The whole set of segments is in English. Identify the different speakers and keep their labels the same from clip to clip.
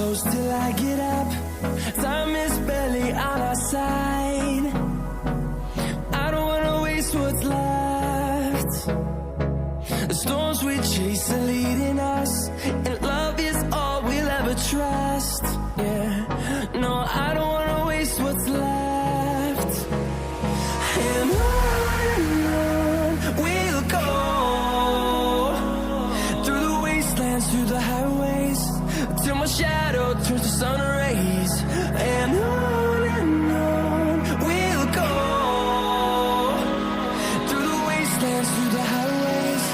Speaker 1: close till I get up. Time is barely on our side. I don't wanna waste what's left. The storms we chase are leading us, and love is all we'll ever trust. Yeah, no, I don't wanna waste what's left. And on we'll go, through the wastelands, through the highways, till my shadow turns to sun rays. And on we'll go, through the wastelands, through the highways,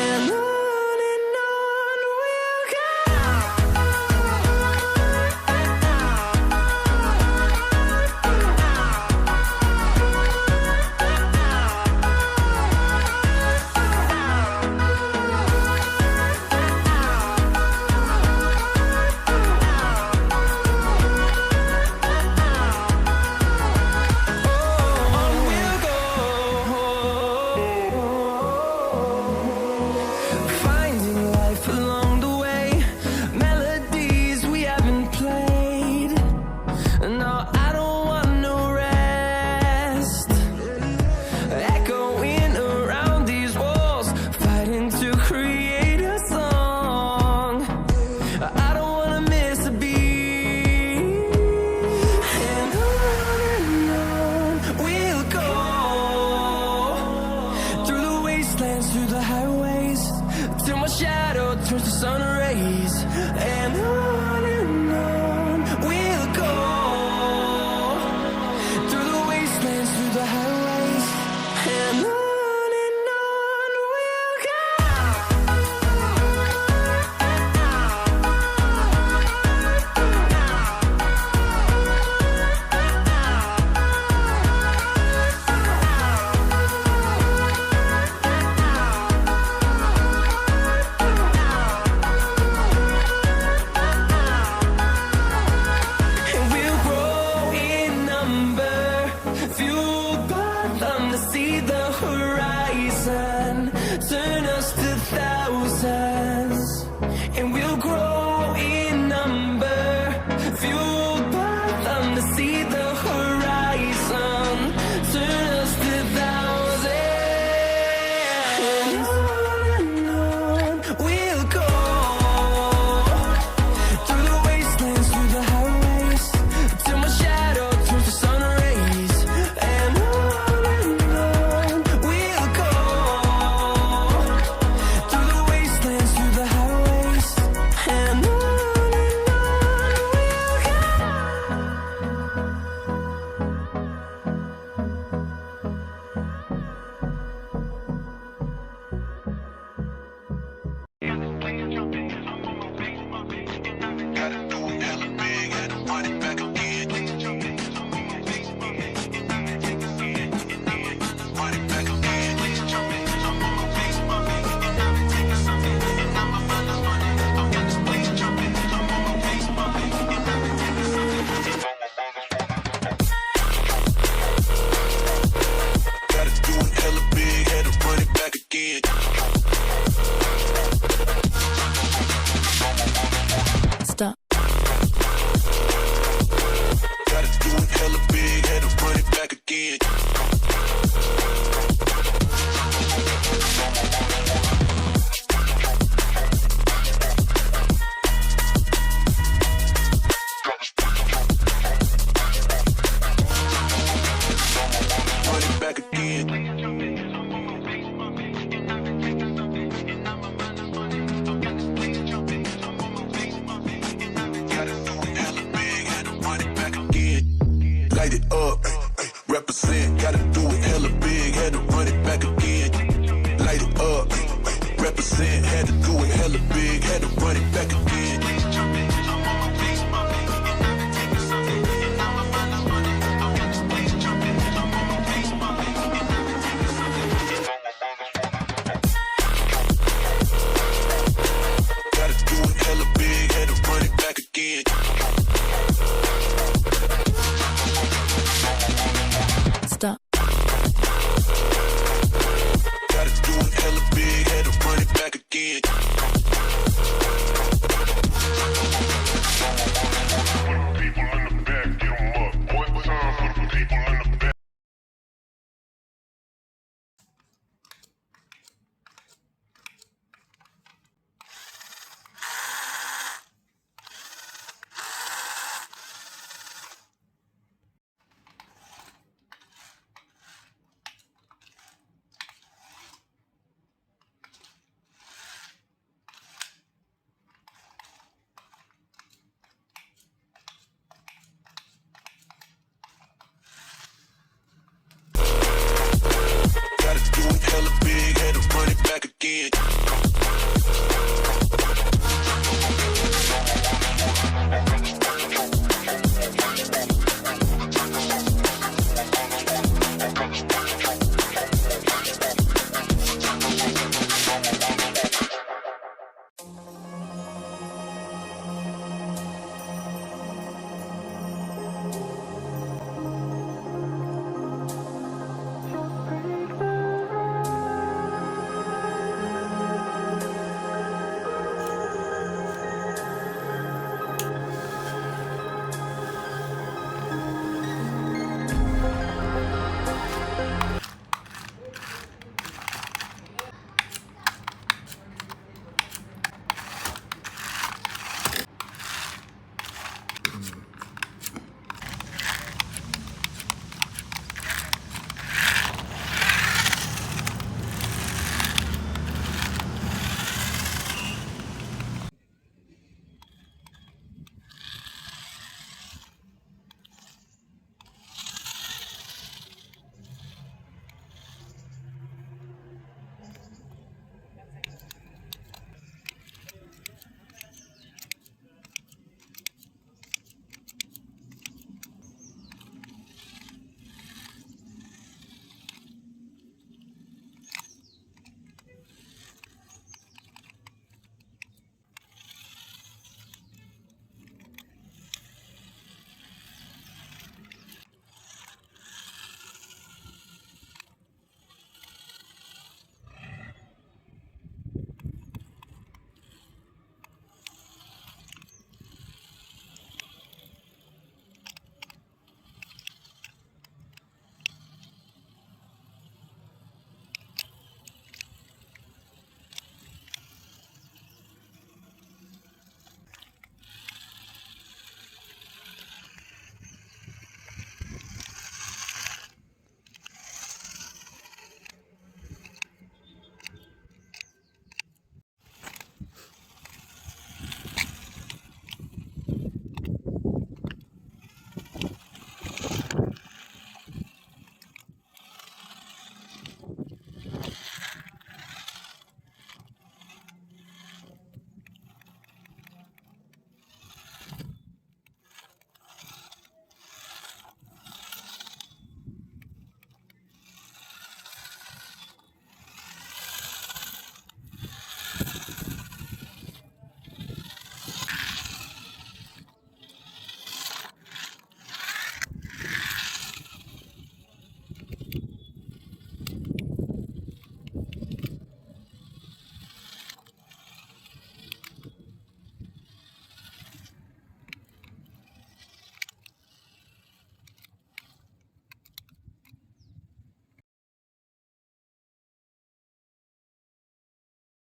Speaker 1: and on we'll go. Through the highways, till my shadow turns to sun rays. And on we'll go, through the wastelands, through the highways, and on we'll go. See the horizon, turn us to thousands, and we'll grow in number, fueled by them to see the horizon, turn us to thousands. And on we'll go, through the wastelands, through the highways, till my shadow turns to sun rays. And stop. Gotta do it hella big, had to run it back again. Run it back again. Light it up, represent, gotta do it hella big, had to run it back again. Light it up, represent, had to do it hella big, had to run it back again. Gotta do it hella big, had to run it back again. Stop. Gotta do it hella big, had to run it back again.